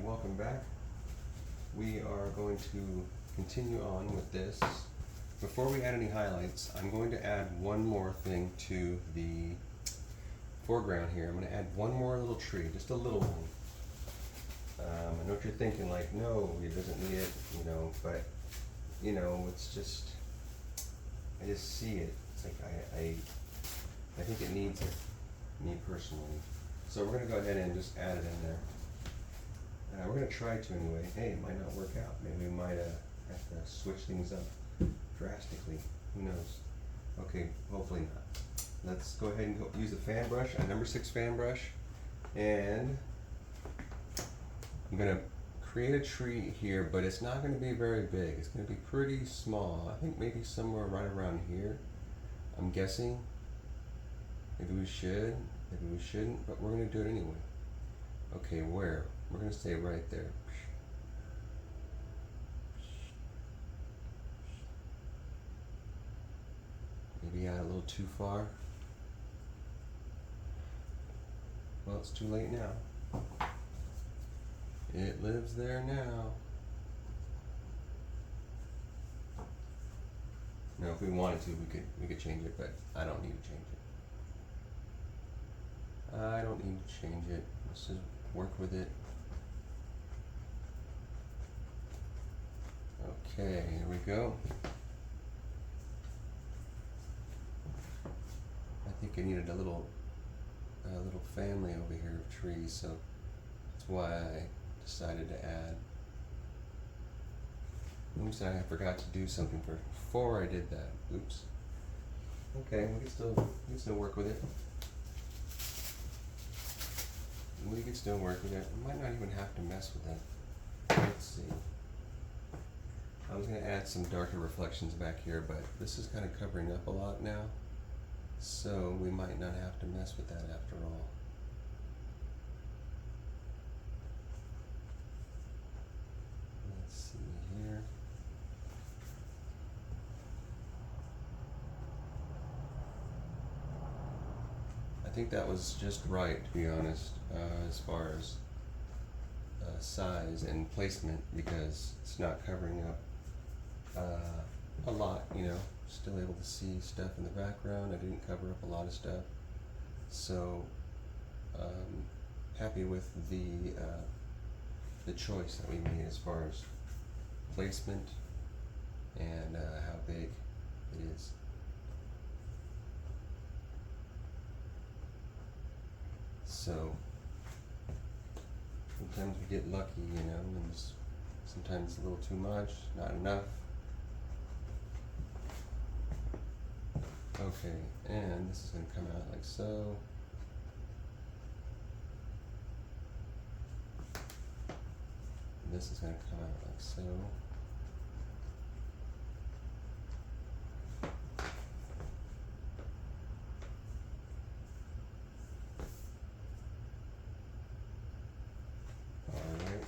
welcome back. We are going to continue on with this. Before we add any highlights, I'm going to add one more thing to the foreground here. I'm going to add one more little tree, just a little one. I know what you're thinking, like, no, it doesn't need it, but, it's just, I just see it. It's like, I think it needs it, me personally. So we're going to go ahead and just add it in there. We're going to try to anyway. Hey, it might not work out. Maybe we might have to switch things up drastically. Who knows? Okay, hopefully not. Let's go ahead and use the fan brush, a number 6 fan brush, and I'm going to create a tree here, but it's not going to be very big. It's going to be pretty small. I think maybe somewhere right around here. I'm guessing. Maybe we should, maybe we shouldn't, but we're going to do it anyway. Okay, where? We're going to stay right there. Maybe out a little too far. Well, it's too late now. It lives there now. Now, if we wanted to, we could change it, but I don't need to change it. I don't need to change it. Let's just work with it. Okay, here we go. I think I needed a little family over here of trees, so that's why I decided to add. Oops, I forgot to do something before I did that. Oops. Okay, we can still work with it. We can still work with it. We might not even have to mess with it. Let's see. I was going to add some darker reflections back here, but this is kind of covering up a lot now, so we might not have to mess with that after all. Let's see here. I think that was just right, to be honest, as far as size and placement, because it's not covering up a lot, still able to see stuff in the background. I didn't cover up a lot of stuff, so happy with the choice that we made as far as placement and how big it is. So sometimes we get lucky, and sometimes it's a little too much, not enough. Okay, and this is going to come out like so. This is going to come out like so. Alright.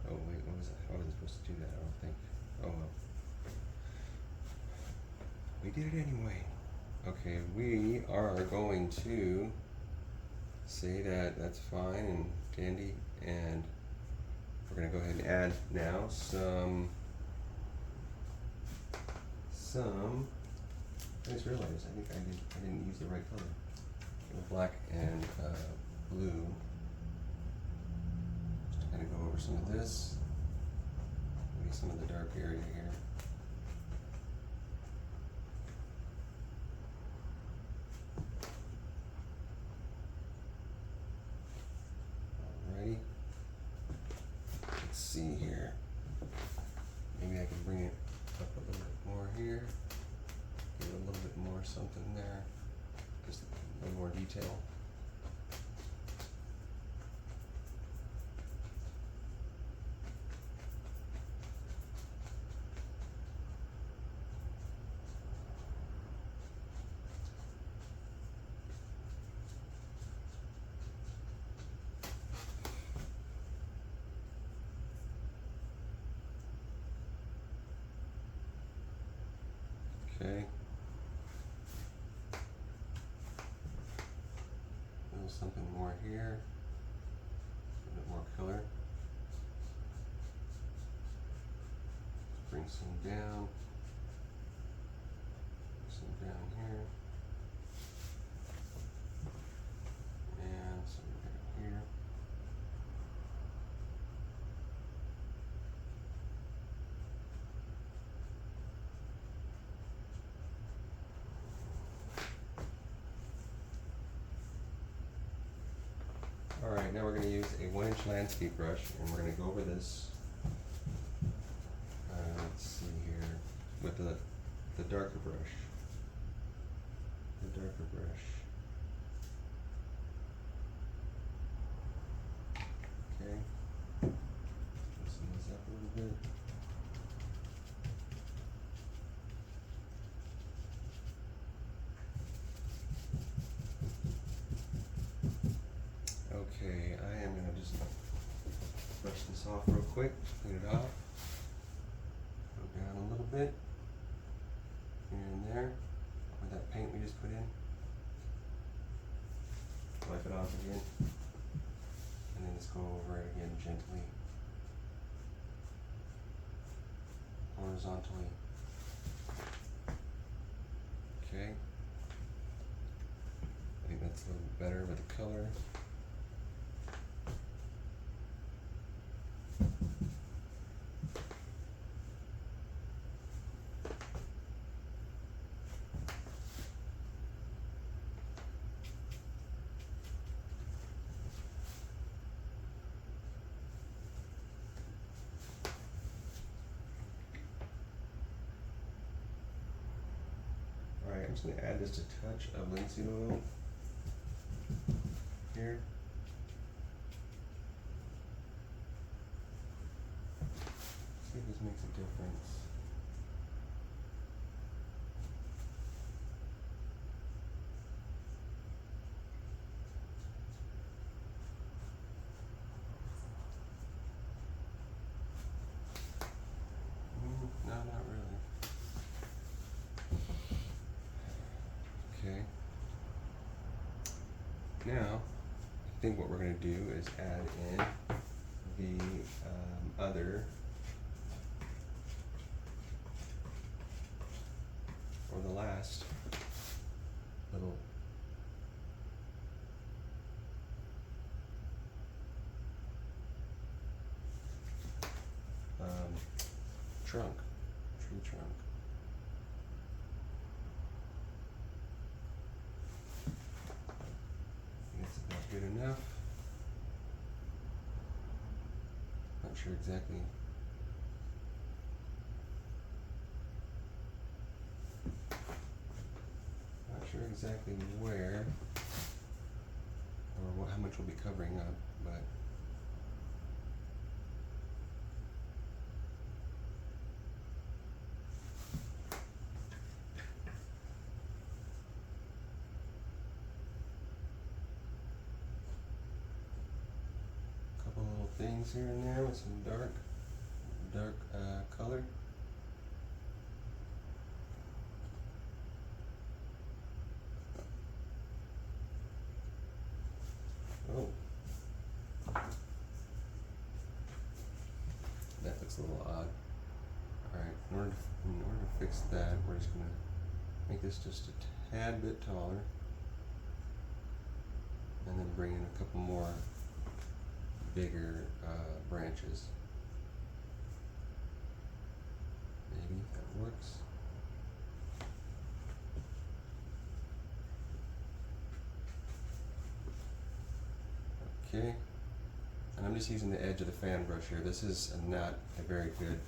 Oh wait, what was I? I wasn't supposed to do that, I don't think. Oh well. We did it anyway. Okay, we are going to say that that's fine and dandy, and we're going to go ahead and add now some I just realized I think I didn't use the right color. Black and blue. Just to kind of go over some of this, maybe some of the dark area here. Alrighty. Let's see here. Maybe I can bring it up a little bit more here. Give it a little bit more something there. Just a little more detail. Okay. something more here, a bit more color. Bring some down here, and some down here. Alright, now we're going to use a 1-inch landscape brush, and we're going to go over this, let's see here, with the darker brush. The darker brush. Okay, loosen this up a little bit. Okay, I am going to just brush this off real quick, clean it off. Go down a little bit, here and there, with that paint we just put in. Wipe it off again, and then just go over it again gently, horizontally. Okay, I think that's a little better with the color. I'm just going to add just a touch of linseed oil here. See if this makes a difference. No, not really. Okay. Now, I think what we're going to do is add in the other, or the last little trunk, tree trunk. It's about good enough. Not sure exactly. Not sure exactly where or how much we'll be covering up, but things here and there with some dark color. Oh, that looks a little odd. Alright, in order to fix that, we're just going to make this just a tad bit taller, and then bring in a couple more bigger branches. Maybe that works. Okay, and I'm just using the edge of the fan brush here. This is not a very good,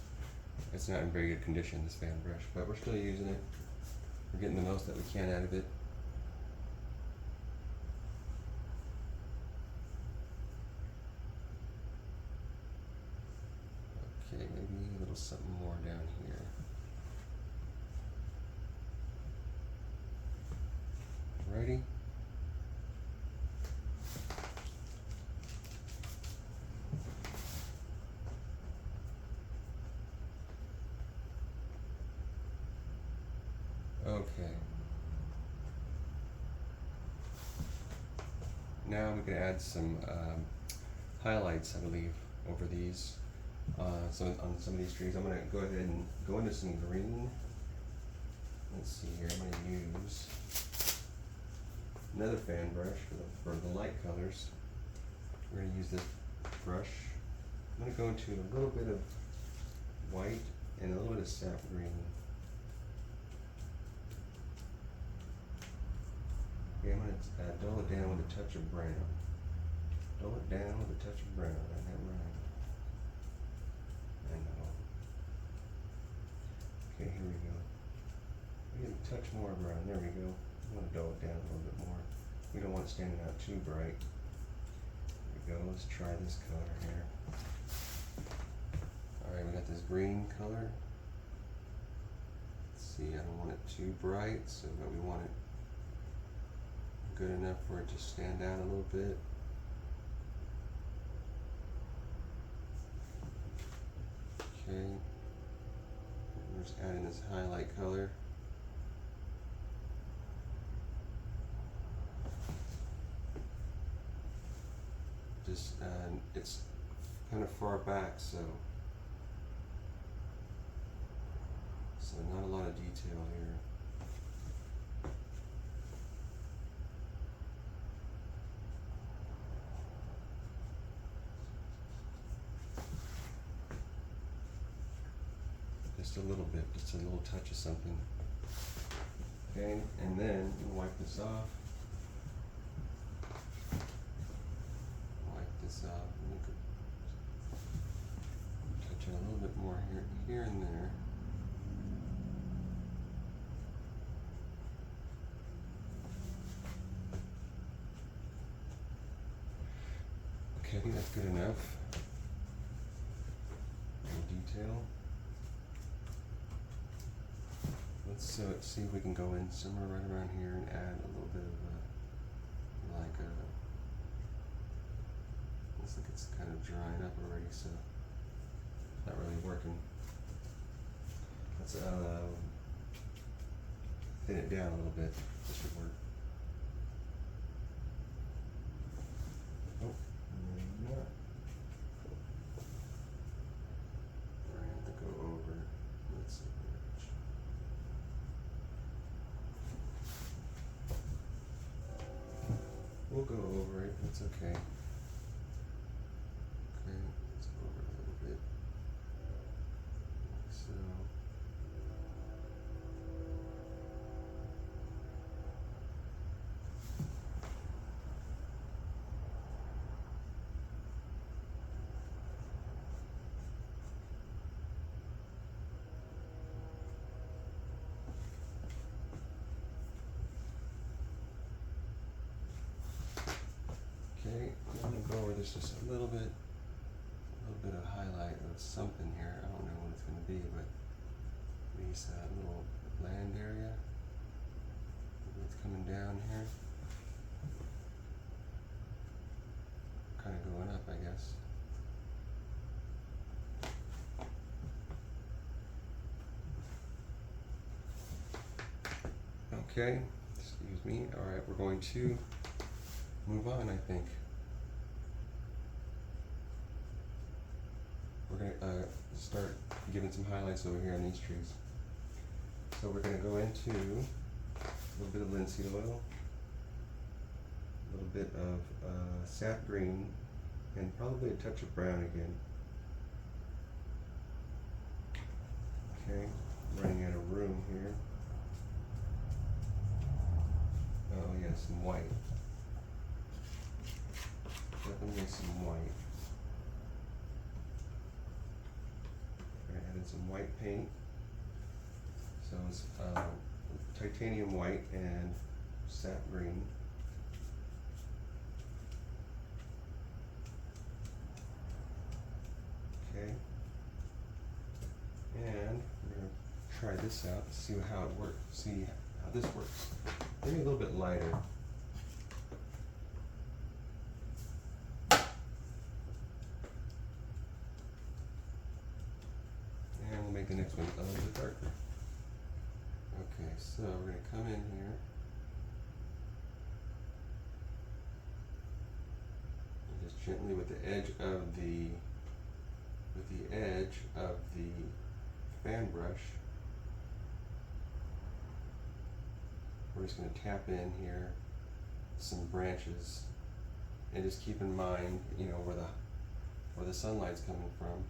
it's not in very good condition, this fan brush, but we're still using it. We're getting the most that we can out of it. Okay, maybe a little something more down here. Ready? Okay. now we can add some highlights, I believe, over these. So on some of these trees, I'm going to go ahead and go into some green. Let's see here, I'm going to use another fan brush for the light colors. We're going to use this brush. I'm going to go into a little bit of white and a little bit of sap green. Okay, I'm going to dull it down with a touch of brown. Dull it down with a touch of brown. Isn't that right? I know. Okay, here we go. We get a touch more brown. There we go. I want to dull it down a little bit more. We don't want it standing out too bright. There we go. Let's try this color here. Alright, we got this green color. Let's see, I don't want it too bright, but we want it good enough for it to stand out a little bit. Okay, we're just adding this highlight color. Just, it's kind of far back, so not a lot of detail here. Just a little bit, just a little touch of something. Okay, and then we'll wipe this off. Wipe this off. And we could touch it a little bit more here and there. Okay, I think that's good enough. More detail. Let's see if we can go in somewhere right around here and add a little bit of looks like it's kind of drying up already, so not really working. Let's thin it down a little bit. This should work. Oh, maybe not. I have to go over. Let's see. We'll go over it. It's okay. Okay, let's go over it a little bit. Like so. Okay, I'm going to go over this just a little bit of highlight of something here. I don't know what it's going to be, but these little land area. It's coming down here. Kind of going up, I guess. Okay, excuse me. All right, we're going to move on, I think. We're going to start giving some highlights over here on these trees. So we're going to go into a little bit of linseed oil, a little bit of sap green, and probably a touch of brown again. Okay, running out of room here. Oh yeah, some white. Definitely some white. I'm going to add in some white paint. So it's titanium white and sap green. Okay. And we're going to try this out, see how it works, see how this works. Maybe a little bit lighter. And we'll make the next one a little bit darker. Okay, so we're going to come in here. gently with the edge of the fan brush. We're just going to tap in here some branches, and just keep in mind, you know, where the sunlight's coming from,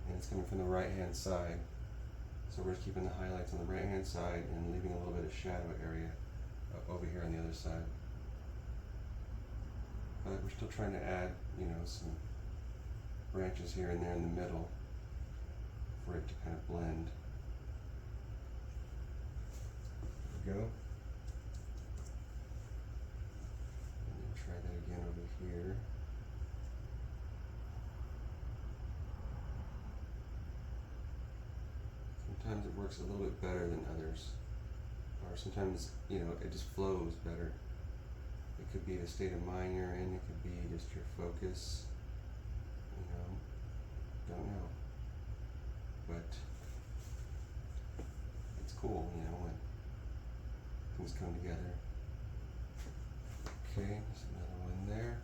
and it's coming from the right hand side. So we're just keeping the highlights on the right hand side and leaving a little bit of shadow area over here on the other side. But we're still trying to add, you know, some branches here and there in the middle for it to kind of blend. There we go. And then try that again over here. Sometimes it works a little bit better than others, or sometimes, you know, it just flows better. It could be the state of mind you're in, it could be just your focus, you know, don't know. But it's cool, you know, when things come together. Okay, there's another one there.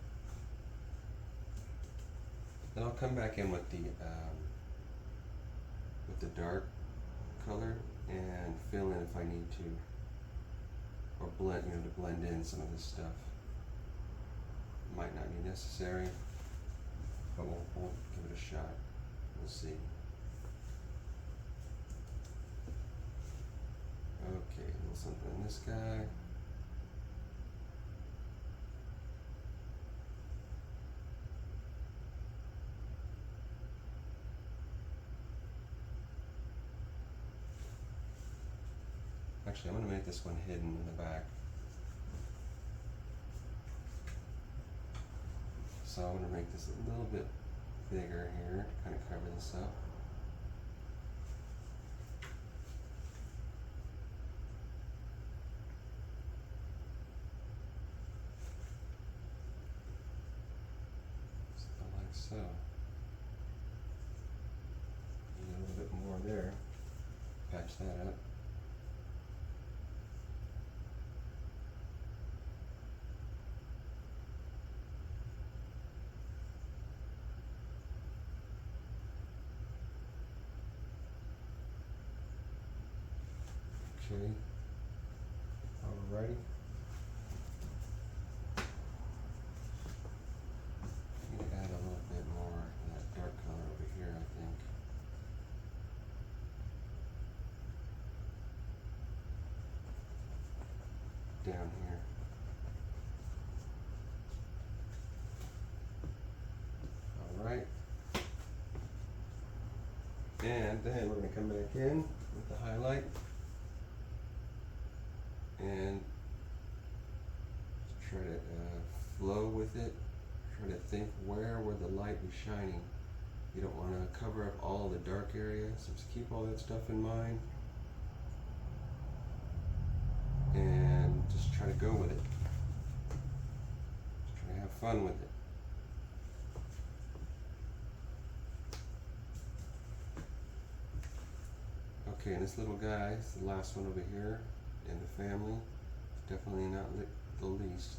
Then I'll come back in with the dark color and fill in if I need to, or blend, you know, to blend in some of this stuff. Might not be necessary, but we'll give it a shot. We'll see. Okay, a little something on this guy. Actually, I'm going to make this one hidden in the back. So I'm going to make this a little bit bigger here to kind of cover this up. Something like so. Need a little bit more there. Patch that up. Okay, alrighty. I'm going to add a little bit more of that dark color over here, I think. Down here. Alright. And then we're going to come back in with the highlight. And try to flow with it. Try to think where would the light be shining. You don't want to cover up all the dark areas, so just keep all that stuff in mind. And just try to go with it. Just try to have fun with it. Okay, and this little guy is the last one over here in the family. Definitely not the least.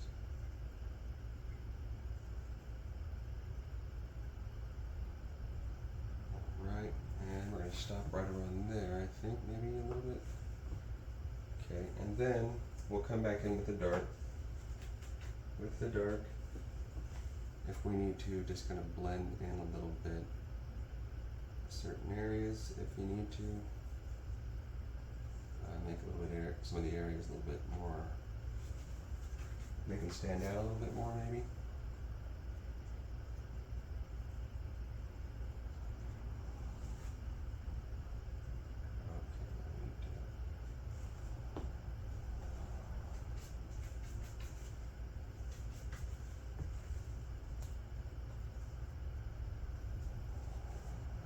Alright, and we're going to stop right around there, I think, maybe a little bit. Okay, and then we'll come back in with the dark. With the dark, if we need to, just kind of blend in a little bit. Certain areas, if you need to. Make a little bit some of the areas a little bit more, make them stand out a little bit more maybe.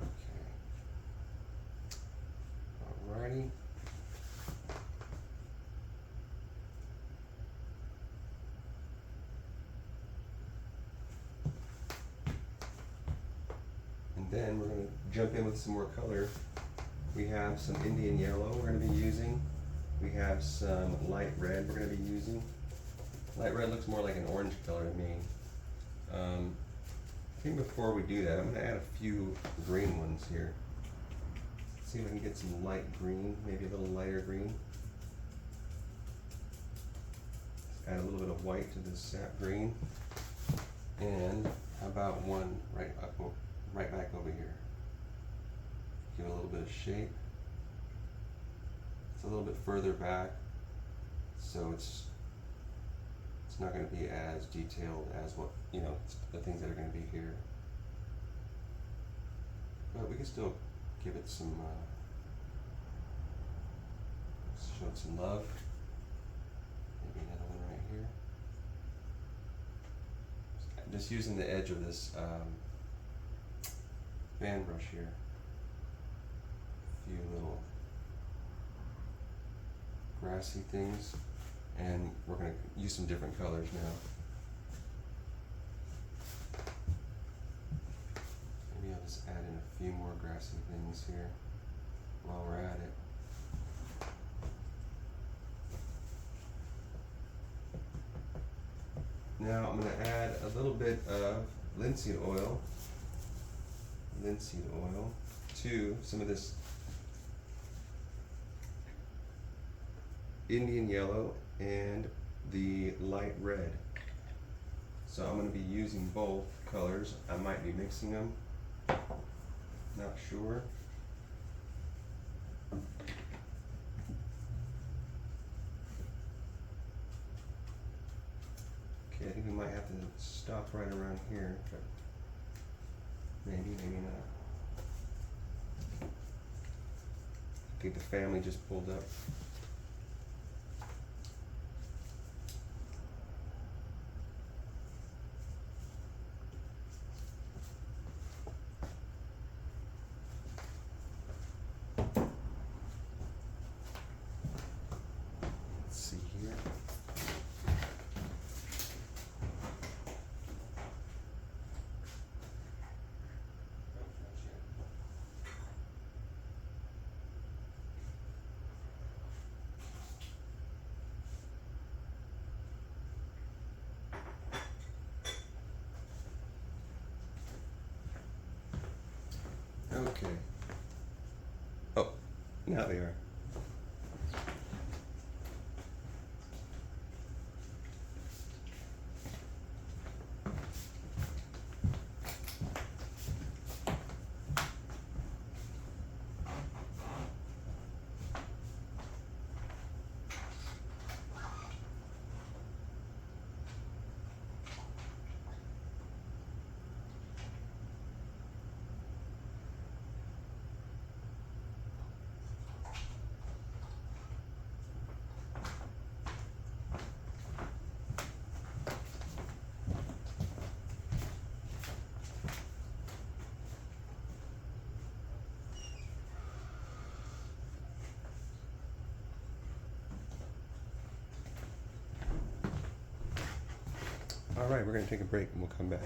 Okay. Alrighty. Then we're going to jump in with some more color. We have some Indian yellow we're going to be using. We have some light red we're going to be using. Light red looks more like an orange color to me. I think before we do that, I'm going to add a few green ones here. See if I can get some light green, maybe a little lighter green. Add a little bit of white to this sap green. And how about one right back over here? Give it a little bit of shape. It's a little bit further back, so it's not going to be as detailed as what, you know, the things that are going to be here. But we can still give it some, show it some love. Maybe another one right here. Just using the edge of this fan brush here. A few little grassy things, and we're going to use some different colors now. Maybe I'll just add in a few more grassy things here while we're at it. Now I'm going to add a little bit of linseed oil to some of this Indian yellow and the light red. So I'm going to be using both colors. I might be mixing them, not sure. Okay, I think we might have to stop right around here, but maybe not. I think the family just pulled up. Let's see here. Okay. Oh, now they are. All right, we're going to take a break and we'll come back.